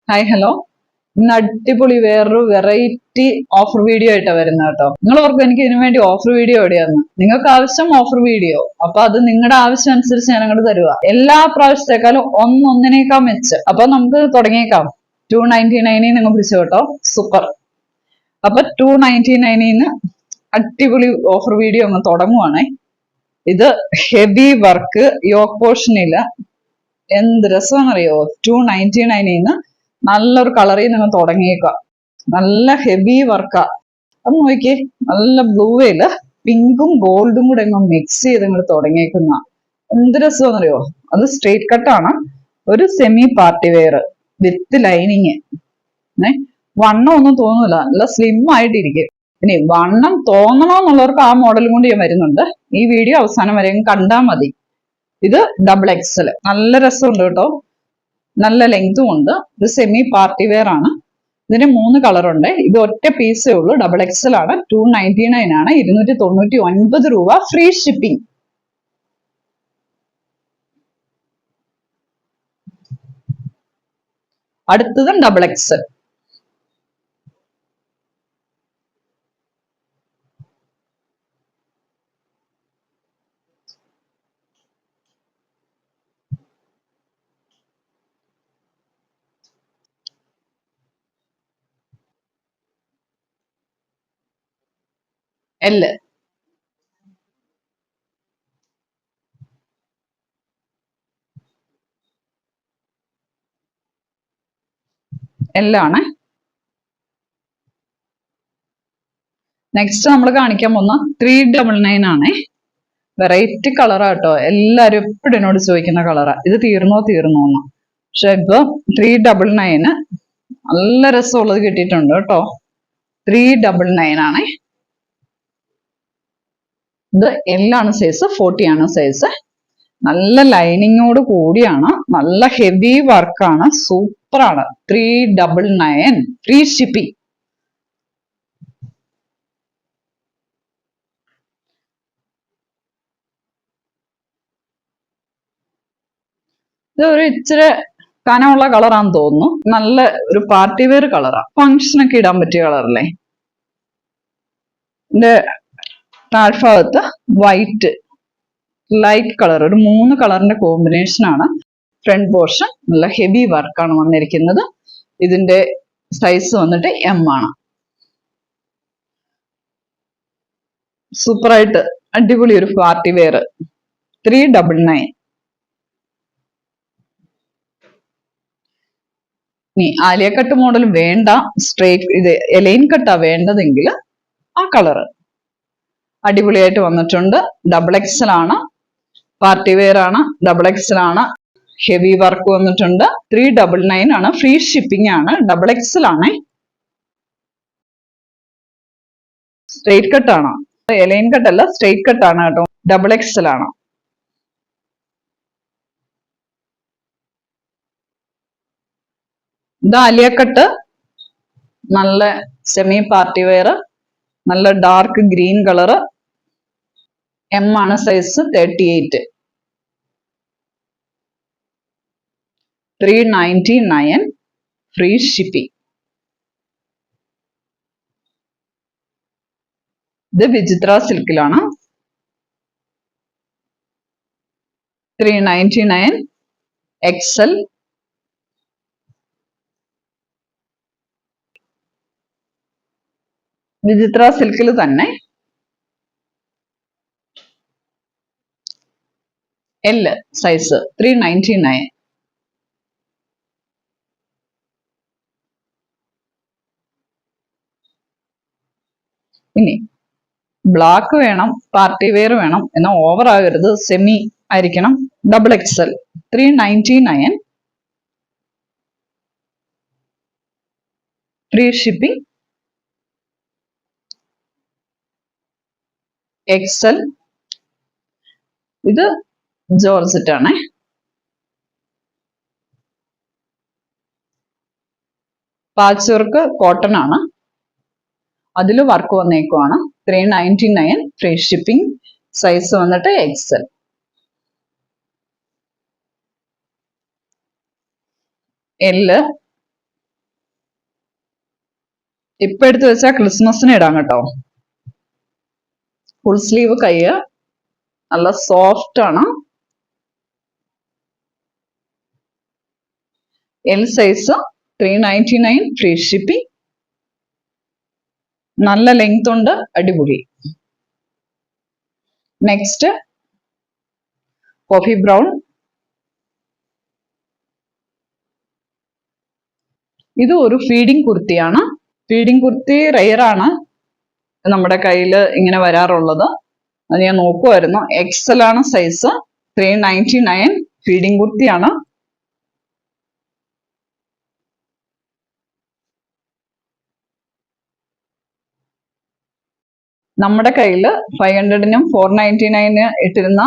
Hi hello. ഇന്ന് അടിപൊളി വേറൊരു വെറൈറ്റി ഓഫർ വീഡിയോ ആയിട്ടാണ് വരുന്നത് കേട്ടോ. നിങ്ങൾ ഓർക്കും എനിക്ക് ഇതിനു വേണ്ടി ഓഫർ വീഡിയോ എവിടെയാന്ന്. നിങ്ങൾക്ക് ആവശ്യം ഓഫർ വീഡിയോ, അപ്പൊ അത് നിങ്ങളുടെ ആവശ്യം അനുസരിച്ച് ഞാൻ അങ്ങോട്ട് തരുക. എല്ലാ പ്രാവശ്യത്തെക്കാളും ഒന്നൊന്നിനേക്കാൾ മെച്ചം. അപ്പൊ നമുക്ക് തുടങ്ങിയേക്കാം. 299 നിങ്ങൾ പിടിച്ചു കേട്ടോ. സൂപ്പർ. അപ്പൊ 299 അടിപൊളി ഓഫർ വീഡിയോ അങ്ങ് തുടങ്ങുവാണേ. ഇത് ഹെവി വർക്ക് യോക്ക് പോർഷനില്ല. എന്ത് രസമാണെന്നറിയോ? 299 നല്ലൊരു കളറിൽ നിങ്ങൾ തുടങ്ങിയേക്കുക. നല്ല ഹെവി വർക്കാ. അത് നോക്കിയേ, നല്ല ബ്ലൂയില് പിങ്കും ഗോൾഡും കൂടെ അങ്ങ് മിക്സ് ചെയ്ത് നിങ്ങൾ തുടങ്ങിയേക്കുന്ന എന്ത് രസമാണെന്നറിയോ? അത് സ്ട്രെയിറ്റ് കട്ടാണ്. ഒരു semi party wear with lining. വണ്ണം ഒന്നും തോന്നൂല, നല്ല സ്ലിം ആയിട്ടിരിക്കും. ഇനി വണ്ണം തോന്നണമെന്നുള്ളവർക്ക് ആ മോഡലും കൊണ്ട് ഞാൻ വരുന്നുണ്ട്. ഈ വീഡിയോ അവസാനം വരെ കണ്ടാൽ മതി. ഇത് ഡബിൾ എക്സൽ. നല്ല രസമുണ്ട് കേട്ടോ. നല്ല ലെങ്തും ഉണ്ട്. ഇത് സെമി പാർട്ടി വെയർ ആണ്. ഇതിന് 3 കളറുണ്ട്. ഇത് ഒറ്റ പീസേ ഉള്ളൂ. ഡബിൾ എക്സൽ ആണ്. 299 ആണ്. 299 രൂപ ഫ്രീ ഷിപ്പിംഗ്. അടുത്തതും ഡബിൾ എക്സൽ. എല് എല്ലാണ്. നെക്സ്റ്റ് നമ്മൾ കാണിക്കാൻ പോകുന്ന 399 ആണേ. വെറൈറ്റി കളറാട്ടോ. എല്ലാരും എപ്പോഴും എന്നോട് ചോദിക്കുന്ന കളറാ. ഇത് തീർന്നോ എന്ന്. പക്ഷെ ഇപ്പൊ 399 നല്ല രസമുള്ളത് കിട്ടിയിട്ടുണ്ട് കേട്ടോ. 399 ആണേ. ഇത് എല്ലാണ് സൈസ്, 40 ആണ് സൈസ്. നല്ല ലൈനിങ്ങോട് കൂടിയാണ്. നല്ല ഹെവി വർക്കാണ്. സൂപ്പറാണ്. 399 ഫ്രീ ഷിപ്പിംഗ്. ഇത് ഒരു ഇച്ചിരി കനമുള്ള കളറാന്ന് തോന്നുന്നു. നല്ല ഒരു പാർട്ടി വെയർ കളറാ. ഫങ്ഷനൊക്കെ ഇടാൻ പറ്റിയ കളറല്ലേ. ഇതിന്റെ താഴ്ഭാഗത്ത് വൈറ്റ് ലൈറ്റ് കളർ, ഒരു 3 കളറിന്റെ കോമ്പിനേഷൻ ആണ്. ഫ്രണ്ട് പോർഷൻ നല്ല ഹെവി വർക്കാണ് വന്നിരിക്കുന്നത്. ഇതിന്റെ സൈസ് വന്നിട്ട് M ആണ്. സൂപ്പറായിട്ട് അടിപൊളി ഒരു പാർട്ടി വെയർ. 399. ഇനി ആലിയ കട്ട് മോഡൽ വേണ്ട, സ്ട്രേറ്റ് ഇത് എലൈൻ കട്ടാ വേണ്ടതെങ്കിൽ ആ കളറ് അടിപൊളിയായിട്ട് വന്നിട്ടുണ്ട്. ഡബിൾ എക്സൽ ആണ്. പാർട്ടി വെയർ ആണ്. ഡബിൾ എക്സൽ ആണ്. ഹെവി വർക്ക് വന്നിട്ടുണ്ട്. 399 ആണ്. ഫ്രീ ഷിപ്പിംഗ് ആണ്. ഡബിൾ എക്സൽ ആണ്. സ്ട്രേറ്റ് കട്ട് ആണ്. എലൈൻ കട്ട് അല്ല, സ്ട്രേറ്റ് കട്ട് ആണ് കേട്ടോ. ഡബിൾ എക്സൽ ആണ്. ഇത് ആലിയ കട്ട്. നല്ല സെമി പാർട്ടി വെയർ. നല്ല ഡാർക്ക് ഗ്രീൻ കളറ്. M ആണ് സൈസ്. 38. 399 free shipping. ഇത് വിചിത്ര സിൽക്കിലാണ്. 399 എക്സൽ. വിചിത്ര സിൽക്കിൽ തന്നെ L സൈസ്. 399. ഇനി ബ്ലാക്ക് വേണം, പാർട്ടി വെയർ വേണം, എന്നാൽ ഓവർ ആകരുത്, സെമി ആയിരിക്കണം. Double XL. 399 free shipping. XL. ഇത് ജോർജറ്റ് ആണ്. പാച്ച് വർക്ക് കോട്ടൺ ആണ്. അതിൽ വർക്ക് വന്നേക്കുവാണ്. 399 ഫ്രീ ഷിപ്പിംഗ്. സൈസ് വന്നിട്ട് എക്സൽ. L ഇപ്പൊ എടുത്ത് വെച്ചാൽ ക്രിസ്മസിന് ഇടാം കേട്ടോ. ഫുൾ സ്ലീവ് കൈ, നല്ല സോഫ്റ്റ് ആണ്. L size 399 free shipping. നല്ല ലെങ്ത് ഉണ്ട്, അടിപൊളി. Next coffee brown. ഇത് ഒരു ഫീഡിംഗ് കുർത്തിയാണ്. ഫീഡിംഗ് കുർത്തി റെയർ ആണ് നമ്മുടെ കയ്യിൽ ഇങ്ങനെ വരാറുള്ളത്. അത് ഞാൻ നോക്കുമായിരുന്നു. എക്സൽ ആണ് സൈസ്. 399 ഫീഡിംഗ് കുർത്തിയാണ്. നമ്മുടെ കയ്യിൽ 500-നും 499 ഇട്ടിരുന്ന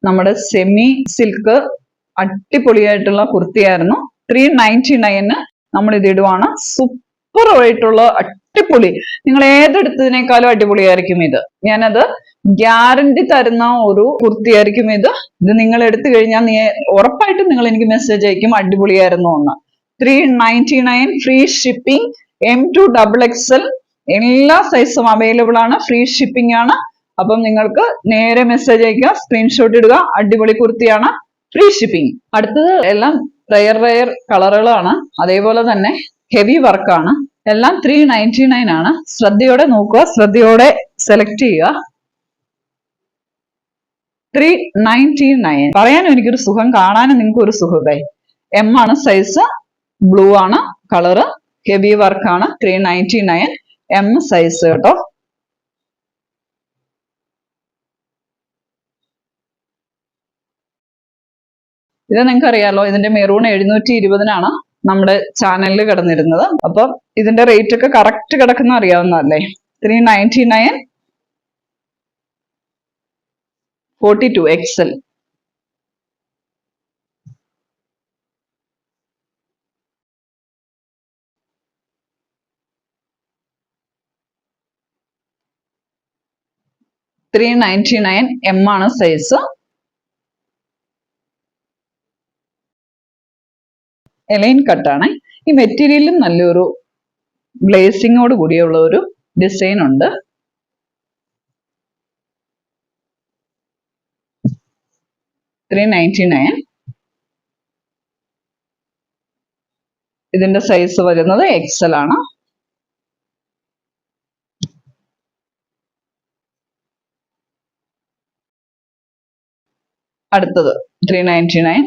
നമ്മുടെ സെമി സിൽക്ക് അടിപൊളിയായിട്ടുള്ള കുർത്തിയായിരുന്നു. 399 നമ്മൾ ഇത് ഇടുവാണ്. സൂപ്പർ ആയിട്ടുള്ള അടിപൊളി. നിങ്ങൾ ഏതെടുത്തതിനേക്കാളും അടിപൊളിയായിരിക്കും ഇത്. ഞാനത് ഗ്യാരണ്ടി തരുന്ന ഒരു കുർത്തിയായിരിക്കും ഇത്. ഇത് നിങ്ങൾ എടുത്തു കഴിഞ്ഞാൽ ഉറപ്പായിട്ടും നിങ്ങൾ എനിക്ക് മെസ്സേജ് അയക്കും അടിപൊളിയായിരുന്നു എന്ന്. 399 ഫ്രീ ഷിപ്പിംഗ്. M2XXL എല്ലാ സൈസും അവൈലബിൾ ആണ്. ഫ്രീ ഷിപ്പിംഗ് ആണ്. അപ്പം നിങ്ങൾക്ക് നേരെ മെസ്സേജ് അയക്കുക, സ്ക്രീൻഷോട്ട് ഇടുക. അടിപൊളി കുർത്തിയാണ്, ഫ്രീ ഷിപ്പിംഗ്. അടുത്തത് എല്ലാം റയർ കളറുകളാണ്. അതേപോലെ തന്നെ ഹെവി വർക്കാണ്. എല്ലാം 399 ആണ്. ശ്രദ്ധയോടെ നോക്കുക, ശ്രദ്ധയോടെ സെലക്ട് ചെയ്യുക. 399 പറയാനും എനിക്കൊരു സുഖം, കാണാനും നിങ്ങൾക്ക് ഒരു സുഖമായി. M ആണ് സൈസ്, ബ്ലൂ ആണ് കളറ്, ഹെവി വർക്കാണ്. 399 M സൈസ് കേട്ടോ. ഇത് നിങ്ങൾക്ക് അറിയാലോ, ഇതിന്റെ മെറൂൺ 720-നാണ് നമ്മുടെ ചാനലിൽ കിടന്നിരുന്നത്. അപ്പൊ ഇതിന്റെ റേറ്റ് ഒക്കെ കറക്റ്റ് കിടക്കുന്ന അറിയാവുന്നതല്ലേ. 399 42XL. M ആണ് സൈസ്. എലൈൻ കട്ടാണ്. ഈ മെറ്റീരിയലും നല്ലൊരു ഗ്ലേസിങ്ങോട് കൂടിയുള്ള ഒരു ഡിസൈൻ ഉണ്ട്. $399. ഇതിന്റെ സൈസ് വരുന്നത് XL ആണ്. അടുത്തത് 399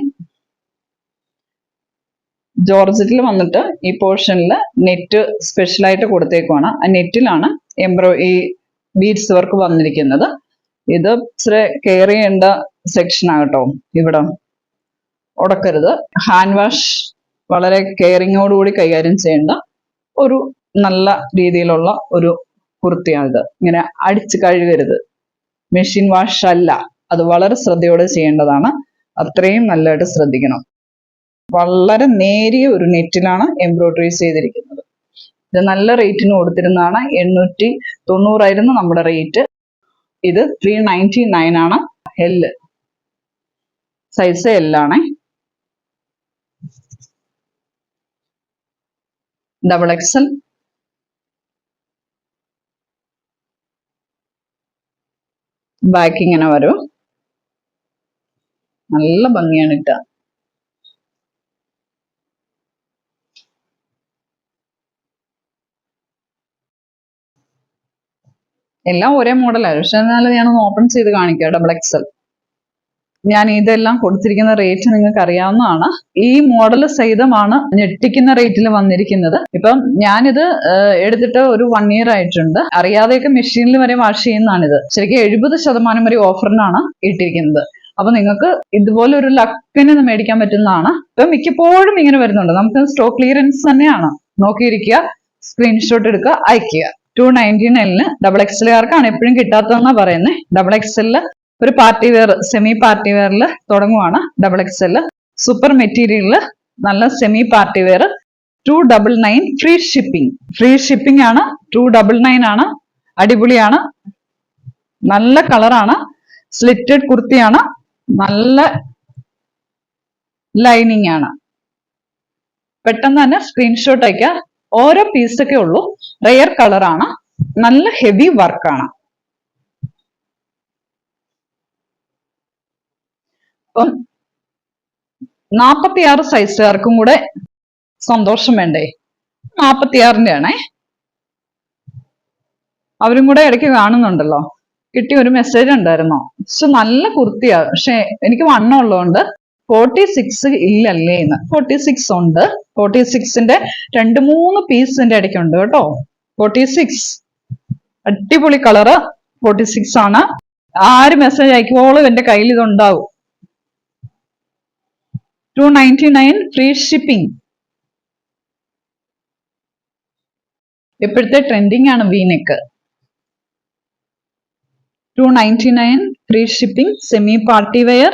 ജോർജറ്റിൽ വന്നിട്ട് ഈ പോർഷനിൽ നെറ്റ് സ്പെഷ്യൽ ആയിട്ട് കൊടുത്തേക്കുവാണ്. ആ നെറ്റിലാണ് ഈ ബീഡ്സ് വർക്ക് വന്നിരിക്കുന്നത്. ഇത് ഇച്ചിരി കെയർ ചെയ്യേണ്ട സെക്ഷൻ ആകട്ടോ. ഇവിടെ ഉടക്കരുത്. ഹാൻഡ് വാഷ് വളരെ കെയറിങ്ങോടുകൂടി കൈകാര്യം ചെയ്യേണ്ട ഒരു നല്ല രീതിയിലുള്ള ഒരു കുർത്തിയാണിത്. ഇങ്ങനെ അടിച്ച് കഴുകരുത്. മെഷീൻ വാഷ് അല്ല, അത് വളരെ ശ്രദ്ധയോടെ ചെയ്യേണ്ടതാണ്. അത്രയും നല്ലതായിട്ട് ശ്രദ്ധിക്കണം. വളരെ നേരിയ ഒരു നെറ്റിലാണ് എംബ്രോയിഡറി ചെയ്തിരിക്കുന്നത്. ഇത് നല്ല റേറ്റിന് കൊടുത്തിരുന്നതാണ്. 890 നമ്മുടെ റേറ്റ്. ഇത് 399 ആണ്. L സൈസ് L ആണ്. XXL. ബാക്ക് ഇങ്ങനെ വരും. നല്ല ഭംഗിയാണ് ഇട്ട. എല്ലാം ഒരേ മോഡലാണ്. പക്ഷെ എന്നാലും ഞാനൊന്ന് ഓപ്പൺ ചെയ്ത് കാണിക്കാം. XXL. ഞാൻ ഇതെല്ലാം കൊടുത്തിരിക്കുന്ന റേറ്റ് നിങ്ങൾക്ക് അറിയാവുന്നതാണ്. ഈ മോഡൽ സഹിതമാണ് ഞെട്ടിക്കുന്ന റേറ്റിൽ വന്നിരിക്കുന്നത്. ഇപ്പം ഞാനിത് എടുത്തിട്ട് ഒരു 1 year ആയിട്ടുണ്ട്. അറിയാതെയൊക്കെ മെഷീനിൽ വരെ വാഷ് ചെയ്യുന്നതാണിത്. ശരിക്കും 70% വരെ ഓഫറിനാണ് ഇട്ടിരിക്കുന്നത്. അപ്പൊ നിങ്ങൾക്ക് ഇതുപോലെ ഒരു ലക്കിന് മേടിക്കാൻ പറ്റുന്നതാണ്. ഇപ്പം മിക്കപ്പോഴും ഇങ്ങനെ വരുന്നുണ്ട്. നമുക്ക് സ്റ്റോക്ക് ക്ലിയറൻസ് തന്നെയാണ്. നോക്കിയിരിക്കുക, സ്ക്രീൻഷോട്ട് എടുക്കുക, അയക്കുക. 299-ന് XXL-കാർക്കാണ് എപ്പോഴും കിട്ടാത്തതെന്നാ പറയുന്നത്. XXL ഒരു പാർട്ടി വെയർ, സെമി പാർട്ടി വെയറിൽ തുടങ്ങുവാണ്. XXL സൂപ്പർ മെറ്റീരിയലില് നല്ല semi party wear. 299 free shipping. Free shipping ആണ്. 299 ആണ്. അടിപൊളിയാണ്. നല്ല കളറാണ്. സ്ലിറ്റഡ് കുർത്തിയാണ്. നല്ല ലൈനിങ് ആണ്. പെട്ടെന്ന് തന്നെ സ്ക്രീൻഷോട്ട് അയക്കുക. ഓരോ പീസൊക്കെ ഉള്ളൂ. റെയർ കളറാണ്, നല്ല ഹെവി വർക്കാണ്. അപ്പം 46 സൈസുകാർക്കും കൂടെ സന്തോഷം വേണ്ടേ? 46ന്റെ ആണേ. അവരും കൂടെ ഇടയ്ക്ക് കാണുന്നുണ്ടല്ലോ. കിട്ടിയ ഒരു മെസ്സേജ് ഉണ്ടായിരുന്നോ? പക്ഷെ നല്ല കുർത്തിയാ, പക്ഷെ എനിക്ക് വണ്ണം ഉള്ളതുകൊണ്ട് 46 ഇല്ലല്ലേ എന്ന്. 46 ഉണ്ട്. 46ന്റെ 2-3 പീസിന്റെ ഇടയ്ക്കുണ്ട് കേട്ടോ. 46 അടിപൊളി കളറ് 46 ആണ്. ആര് മെസ്സേജ് അയക്കുമ്പോഴും എന്റെ കയ്യിൽ ഇതുണ്ടാവും. 299 ഫ്രീ ഷിപ്പിംഗ്. ഇപ്പോഴത്തെ ട്രെൻഡിങ് ആണ് V neck. 299 free shipping, semi party wear.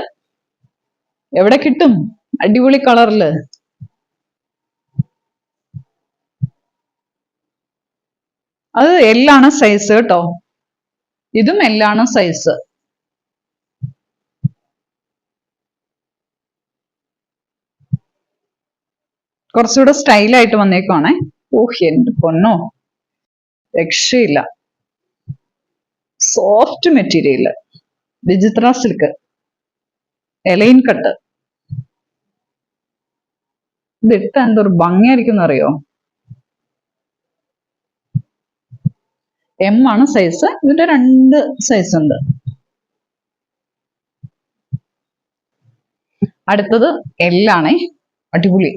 എവിടെ കിട്ടും? അടിപൊളി കളറില്. അത് എല്ലാണ് സൈസ് കേട്ടോ. ഇതും എല്ലാണ് സൈസ്. കുറച്ചുകൂടെ സ്റ്റൈലായിട്ട് വന്നേക്കുവാണേ. ഓഹ് എന്റെ പൊന്നോ, രക്ഷയില്ല. സോഫ്റ്റ് മെറ്റീരിയല്, വിചിത്ര സിൽക്ക്, എലൈൻ കട്ട്. ഇതിട്ട എന്തൊരു ഭംഗിയായിരിക്കും അറിയോ? എം ആണ് സൈസ്. ഇതിന്റെ 2 സൈസ് ഉണ്ട്. അടുത്തത് എല്ലാണേ. അടിപൊളി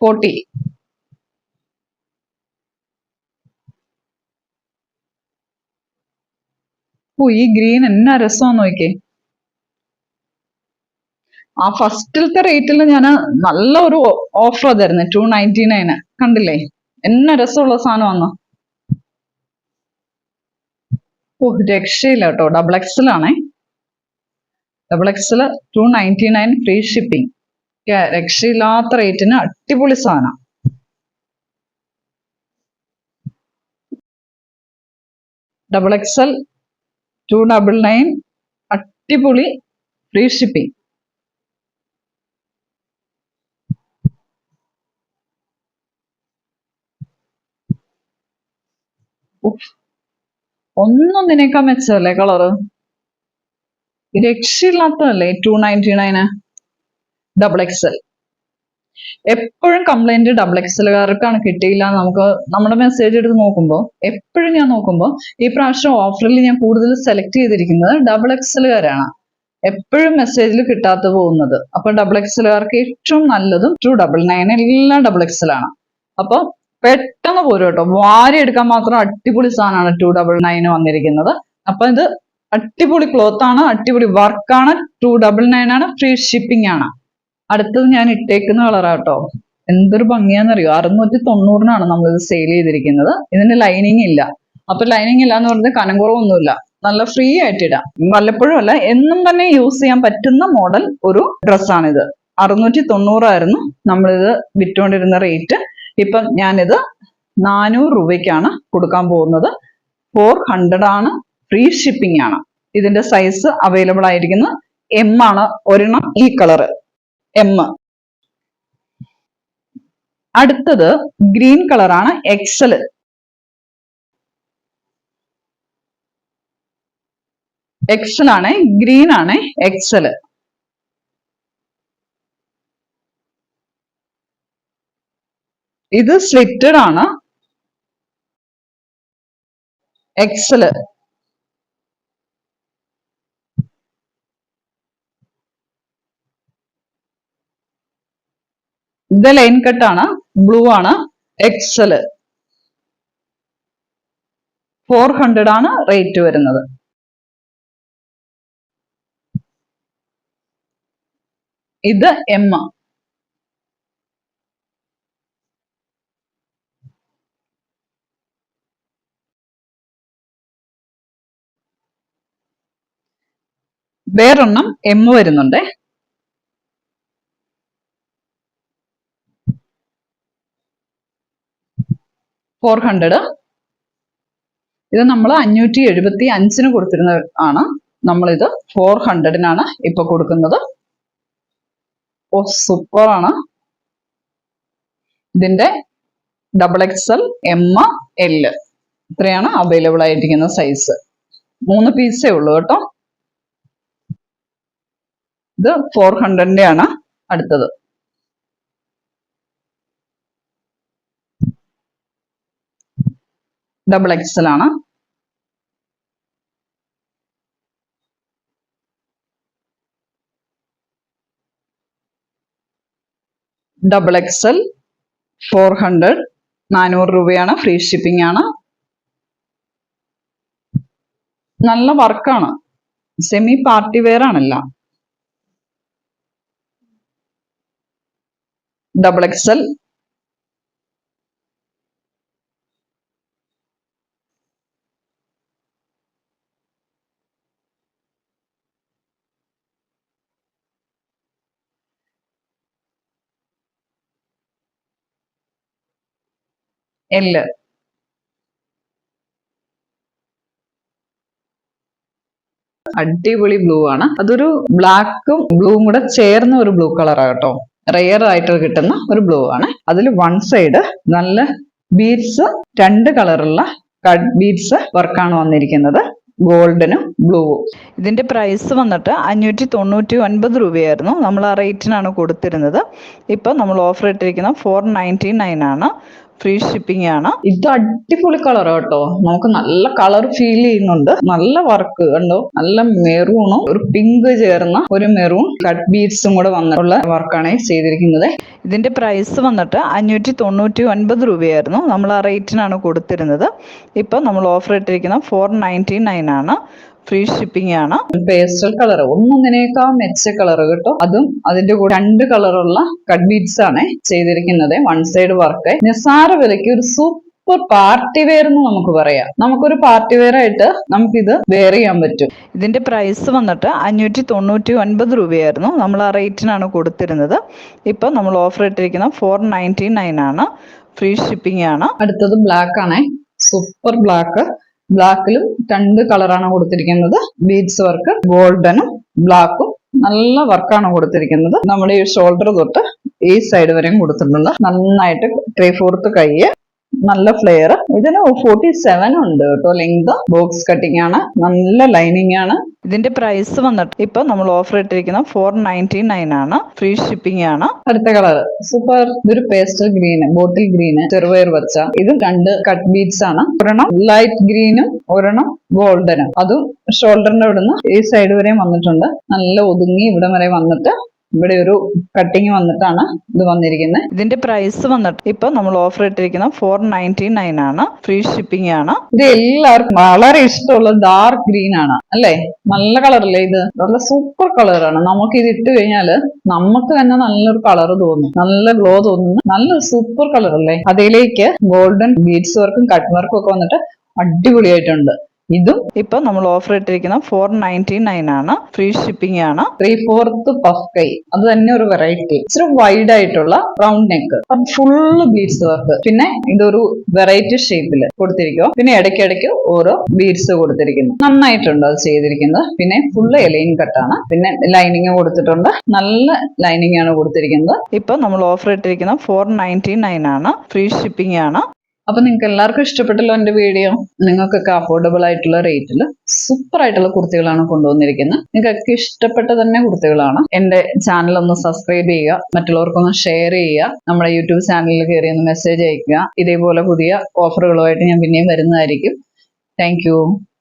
40. ഈ ഗ്രീൻ എന്നാ രസമാന്ന് നോക്കിയേ. ആ ഫസ്റ്റിലത്തെ റേറ്റിൽ ഞാൻ നല്ല ഒരു ഓഫർ തരുന്നത് 299. കണ്ടില്ലേ എന്നാ രസമുള്ള സാധനമാന്ന്. രക്ഷയില്ല കേട്ടോ. ഡബിൾ എക്സൽ ആണേ. Double XL 299 free shipping. രക്ഷയില്ലാത്ത റേറ്റിന് അടിപൊളി സാധനം. ഡബിൾ എക്സൽ 299 അടിപൊളി ഫ്രീ ഷിപ്പിംഗ്. ഒന്നും നിനക്കാൻ മെച്ചല്ലേ കളറ്. രക്ഷയില്ലാത്തതല്ലേ 299. Double XL. എപ്പോഴും കംപ്ലൈന്റ് ഡബിൾ എക്സലുകാർക്കാണ് കിട്ടിയില്ല. നമുക്ക് നമ്മുടെ മെസ്സേജ് എടുത്ത് നോക്കുമ്പോൾ എപ്പോഴും ഞാൻ നോക്കുമ്പോൾ ഈ പ്രാവശ്യം ഓഫറിൽ ഞാൻ കൂടുതൽ സെലക്ട് ചെയ്തിരിക്കുന്നത് ഡബിൾ എക്സലുകാരാണ്. എപ്പോഴും മെസ്സേജിൽ കിട്ടാതെ പോകുന്നത്. അപ്പൊ ഡബിൾ എക്സലുകാർക്ക് ഏറ്റവും നല്ലതും 299. എല്ലാം ഡബിൾ എക്സലാണ്. അപ്പൊ പെട്ടെന്ന് പോരും കേട്ടോ. വാരി എടുക്കാൻ മാത്രം അടിപൊളി സാധനമാണ് 299 വന്നിരിക്കുന്നത്. അപ്പൊ ഇത് അടിപൊളി ക്ലോത്ത് ആണ്, അടിപൊളി വർക്കാണ്. 299 ആണ്, ഫ്രീ ഷിപ്പിംഗ് ആണ്. അടുത്തത് ഞാൻ ഇട്ടേക്കുന്ന കളറാട്ടോ. എന്തൊരു ഭംഗിയാന്നറിയോ? 690 നമ്മളിത് സെയിൽ ചെയ്തിരിക്കുന്നത്. ഇതിന് ലൈനിങ് ഇല്ല. അപ്പൊ ലൈനിങ് ഇല്ല എന്ന് പറഞ്ഞത് കനം കുറവൊന്നുമില്ല. നല്ല ഫ്രീ ആയിട്ട് ഇടാം. വല്ലപ്പോഴും അല്ല, എന്നും തന്നെ യൂസ് ചെയ്യാൻ പറ്റുന്ന മോഡൽ ഒരു ഡ്രസ്സാണിത്. 690 ആയിരുന്നു നമ്മളിത് വിറ്റുകൊണ്ടിരുന്ന റേറ്റ്. ഇപ്പം ഞാനിത് 400 രൂപയ്ക്കാണ് കൊടുക്കാൻ പോകുന്നത്. 400 ആണ്, ഫ്രീ ഷിപ്പിംഗ് ആണ്. ഇതിന്റെ സൈസ് അവൈലബിൾ ആയിരിക്കുന്നത് എം ആണ്. ഒരെണ്ണം ഈ കളറ് എം. അടുത്തത് ഗ്രീൻ കളറാണ്, എക്സൽ. എക്സൽ ആണ്, ഗ്രീൻ ആണ് എക്സൽ. ഇത് സ്ലിറ്റഡ് ആണ്. എക്സൽ. ഇത് ലൈൻ കട്ടാണ്, ബ്ലൂ ആണ്. എക്സൽ 400 ആണ് റേറ്റ് വരുന്നത്. ഇത് എം. വേറൊരെണ്ണം എം വരുന്നുണ്ട്. $400. ഇത് നമ്മൾ 575 കൊടുത്തിരുന്ന ആണ്. നമ്മളിത് 400 ഇപ്പൊ കൊടുക്കുന്നത്. സൂപ്പർ ആണ്. ഇതിന്റെ XXL, M, L ഇത്രയാണ് അവൈലബിൾ ആയിരിക്കുന്ന സൈസ്. 3 പീസേ ഉള്ളൂ കേട്ടോ. ഇത് 400 ആണ്. അടുത്തത് XXL ആണ്. XXL 400, 400 രൂപയാണ്. ഫ്രീ ഷിപ്പിംഗ് ആണ്. നല്ല വർക്കാണ്. സെമി പാർട്ടി വെയർ ആണല്ല. XXL L. അടിപൊളി ബ്ലൂ ആണ്. അതൊരു ബ്ലാക്കും ബ്ലൂവും കൂടെ ചേർന്ന ഒരു ബ്ലൂ കളറാണ് കേട്ടോ. റെയർ ആയിട്ട് കിട്ടുന്ന ഒരു ബ്ലൂ ആണ്. അതിൽ വൺ സൈഡ് നല്ല ബീഡ്സ്, 2 കളറുള്ള കട്ട് ബീഡ്സ് വർക്കാണ് വന്നിരിക്കുന്നത്. ഗോൾഡനും ബ്ലൂവും. ഇതിന്റെ പ്രൈസ് വന്നിട്ട് 599 രൂപയായിരുന്നു. നമ്മൾ ആ റേറ്റിനാണ് കൊടുത്തിരുന്നത്. ഇപ്പൊ നമ്മൾ ഓഫർ ഇട്ടിരിക്കുന്ന 499 ആണ്. ഫ്രീ ഷിപ്പിംഗ് ആണ്. ഇത് അടിപൊളി കളർ കേട്ടോ. നമുക്ക് നല്ല കളർ ഫീൽ ചെയ്യുന്നുണ്ട്. നല്ല വർക്ക് കണ്ടോ. നല്ല മെറൂണും ഒരു പിങ്ക് ചേർന്ന ഒരു മെറൂൺ കട്ട് ബീഡ്സും കൂടെ വന്നിട്ടുള്ള വർക്കാണ് ചെയ്തിരിക്കുന്നത്. ഇതിന്റെ പ്രൈസ് വന്നിട്ട് 599 രൂപയായിരുന്നു. നമ്മൾ ആ റേറ്റിനാണ് കൊടുത്തിരുന്നത്. ഇപ്പൊ നമ്മൾ ഓഫർ ഇട്ടിരിക്കുന്ന 499 ആണ്. ഫ്രീ ഷിപ്പിംഗ് ആണ്. പേസ്റ്റൽ കളർ ഒന്നിനേക്കാൾ മെച്ച കളർ കേട്ടോ. അതും അതിന്റെ കൂടെ 2 കളറുള്ള കട്ട് ബീഡ്സ് ആണ് ചെയ്തിരിക്കുന്നത്. One side work. നിസ്സാര വിലയ്ക്ക് ഒരു സൂപ്പർ പാർട്ടി വെയർ എന്ന് നമുക്ക് പറയാം. നമുക്കൊരു പാർട്ടി വെയർ ആയിട്ട് നമുക്കിത് വെയർ ചെയ്യാൻ പറ്റും. ഇതിന്റെ പ്രൈസ് വന്നിട്ട് 599 രൂപയായിരുന്നു. നമ്മൾ ആ റേറ്റിനാണ് കൊടുത്തിരുന്നത്. ഇപ്പൊ നമ്മൾ ഓഫർ ഇട്ടിരിക്കുന്ന 499 ആണ്. ഫ്രീ ഷിപ്പിംഗ് ആണ്. അടുത്തത് ബ്ലാക്ക് ആണ്. Super black. ബ്ലാക്കിലും 2 കളറാണ് കൊടുത്തിരിക്കുന്നത്. ബീഡ്സ് വർക്ക് ഗോൾഡനും ബ്ലാക്കും നല്ല വർക്കാണ് കൊടുത്തിരിക്കുന്നത്. നമ്മുടെ ഈ ഷോൾഡർ തൊട്ട് ഈ സൈഡ് വരെയും കൊടുത്തിട്ടുണ്ട്. നന്നായിട്ട് 3/4 കൈ, നല്ല ഫ്ലെയർ. ഇതിന് 47 ഉണ്ട് കേട്ടോ ലെങ്ത്. ബോക്സ് കട്ടിംഗ് ആണ്. നല്ല ലൈനിങ് ആണ്. ഇതിന്റെ പ്രൈസ് വന്നിട്ട് ഇപ്പൊ നമ്മൾ ഓഫർ ഇട്ടിരിക്കുന്ന 499 ആണ്. ഫ്രീ ഷിപ്പിംഗ് ആണ്. അടുത്ത കളർ സൂപ്പർ. ഇതൊരു പേസ്റ്റൽ ഗ്രീൻ, ബോട്ടിൽ ഗ്രീന്, ചെറുപയർ പച്ച. ഇതും 2 കട്ട് ബീഡ്സ് ആണ്. ഒരെണ്ണം ലൈറ്റ് ഗ്രീനും ഒരെണ്ണം ഗോൾഡനും. അതും ഷോൾഡറിന്റെ ഇവിടുന്ന് ഈ സൈഡ് വരെയും വന്നിട്ടുണ്ട്. നല്ല ഒതുങ്ങി ഇവിടം വരെ വന്നിട്ട് ഇവിടെ ഒരു കട്ടിങ് വന്നിട്ടാണ് ഇത് വന്നിരിക്കുന്നത്. ഇതിന്റെ പ്രൈസ് വന്നിട്ട് ഇപ്പൊ നമ്മൾ ഓഫർ ഇട്ടിരിക്കുന്ന 499 ആണ്. ഫ്രീ ഷിപ്പിംഗ് ആണ്. ഇത് എല്ലാവർക്കും വളരെ ഇഷ്ടമുള്ള ഡാർക്ക് ഗ്രീൻ ആണ് അല്ലേ. നല്ല കളറല്ലേ ഇത്. നല്ല സൂപ്പർ കളറാണ്. നമുക്ക് ഇത് ഇട്ട് കഴിഞ്ഞാല് നമുക്ക് തന്നെ നല്ലൊരു കളർ തോന്നും. നല്ല ഗ്ലോ തോന്നുന്നു. നല്ലൊരു സൂപ്പർ കളർ അല്ലേ. അതിലേക്ക് ഗോൾഡൻ ബീഡ്സ് വർക്കും കട്ട് വർക്കും ഒക്കെ വന്നിട്ട് അടിപൊളിയായിട്ടുണ്ട്. ഇതും ഇപ്പൊ നമ്മൾ ഓഫർ ഇട്ടിരിക്കുന്ന 499 ആണ്. ഫ്രീ ഷിപ്പിംഗ് ആണ്. 3/4 പഫ് കൈ. അത് തന്നെ ഒരു വെറൈറ്റി. ഇച്ചിരി വൈഡ് ആയിട്ടുള്ള round neck. Full beads work. പിന്നെ ഇതൊരു വെറൈറ്റി ഷേപ്പിൽ കൊടുത്തിരിക്കുക. പിന്നെ ഇടയ്ക്കിടയ്ക്ക് ഓരോ ബീഡ്സ് കൊടുത്തിരിക്കുന്നു. നന്നായിട്ടുണ്ട് അത് ചെയ്തിരിക്കുന്നത്. പിന്നെ ഫുള്ള് എലൈൻ കട്ടാണ്. പിന്നെ ലൈനിങ് കൊടുത്തിട്ടുണ്ട്. നല്ല ലൈനിങ് ആണ് കൊടുത്തിരിക്കുന്നത്. ഇപ്പൊ നമ്മൾ ഓഫർ ഇട്ടിരിക്കുന്ന 499 ആണ്. ഫ്രീ ഷിപ്പിംഗ് ആണ്. അപ്പൊ നിങ്ങൾക്ക് എല്ലാവർക്കും ഇഷ്ടപ്പെട്ടല്ലോ എന്റെ വീഡിയോ. നിങ്ങൾക്കൊക്കെ അഫോർഡബിൾ ആയിട്ടുള്ള റേറ്റിൽ സൂപ്പർ ആയിട്ടുള്ള കുർത്തികളാണ് കൊണ്ടുവന്നിരിക്കുന്നത്. നിങ്ങൾക്കൊക്കെ ഇഷ്ടപ്പെട്ട തന്നെ കുർത്തികളാണ്. എന്റെ ചാനൽ ഒന്ന് സബ്സ്ക്രൈബ് ചെയ്യുക. മറ്റുള്ളവർക്കൊന്ന് ഷെയർ ചെയ്യുക. നമ്മുടെ യൂട്യൂബ് ചാനലിൽ കയറി ഒന്ന് മെസ്സേജ് അയക്കുക. ഇതേപോലെ പുതിയ ഓഫറുകളുമായിട്ട് ഞാൻ പിന്നെയും വരുന്നതായിരിക്കും. Thank you.